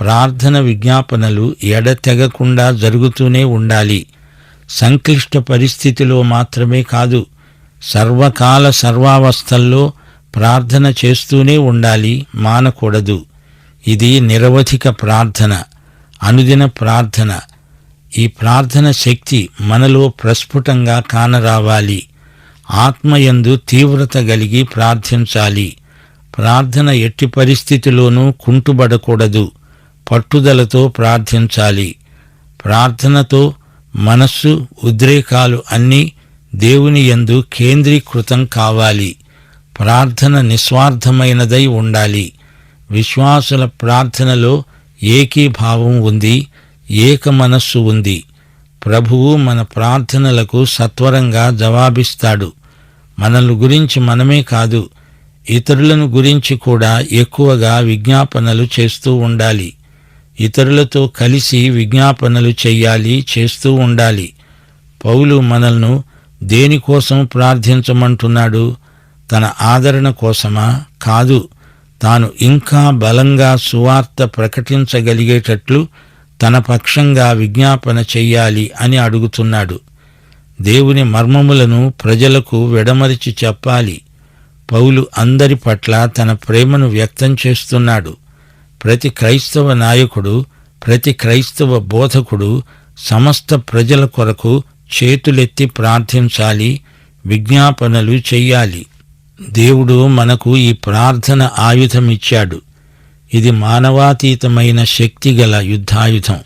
ప్రార్థన విజ్ఞాపనలు ఎడతెగకుండా జరుగుతూనే ఉండాలి. సంక్లిష్ట పరిస్థితిలో మాత్రమే కాదు, సర్వకాల సర్వావస్థల్లో ప్రార్థన చేస్తూనే ఉండాలి, మానకూడదు. ఇది నిరవధిక ప్రార్థన, అనుదిన ప్రార్థన. ఈ ప్రార్థన శక్తి మనలో ప్రస్ఫుటంగా కానరావాలి. ఆత్మయందు తీవ్రత కలిగి ప్రార్థించాలి. ప్రార్థన ఎట్టి పరిస్థితిలోనూ కుంటుబడకూడదు. పట్టుదలతో ప్రార్థించాలి. ప్రార్థనతో మనస్సు, ఉద్రేకాలు అన్నీ దేవుని యందు కేంద్రీకృతం కావాలి. ప్రార్థన నిస్వార్థమైనదై ఉండాలి. విశ్వాసుల ప్రార్థనలో ఏకీభావం ఉంది, ఏక మనస్సు ఉంది. ప్రభువు మన ప్రార్థనలకు సత్వరంగా జవాబిస్తాడు. మనల్ని గురించి మనమే కాదు, ఇతరులను గురించి కూడా ఎక్కువగా విజ్ఞాపనలు చేస్తూ ఉండాలి. ఇతరులతో కలిసి విజ్ఞాపనలు చెయ్యాలి, చేస్తూ ఉండాలి. పౌలు మనల్ని దేనికోసం ప్రార్థించమంటున్నాడు? తన ఆదరణ కోసమా? కాదు, తాను ఇంకా బలంగా సువార్త ప్రకటించగలిగేటట్లు తన పక్షంగా విజ్ఞాపన చెయ్యాలి అని అడుగుతున్నాడు. దేవుని మర్మములను ప్రజలకు విడమరిచి చెప్పాలి. పౌలు అందరి పట్ల తన ప్రేమను వ్యక్తం చేస్తున్నాడు. ప్రతి క్రైస్తవ నాయకుడు, ప్రతి క్రైస్తవ బోధకుడు సమస్త ప్రజల కొరకు చేతులెత్తి ప్రార్థించాలి, విజ్ఞాపనలు చెయ్యాలి. దేవుడు మనకు ఈ ప్రార్థన ఆయుధమిచ్చాడు. ఇది మానవాతీతమైన శక్తిగల యుద్ధాయుధం.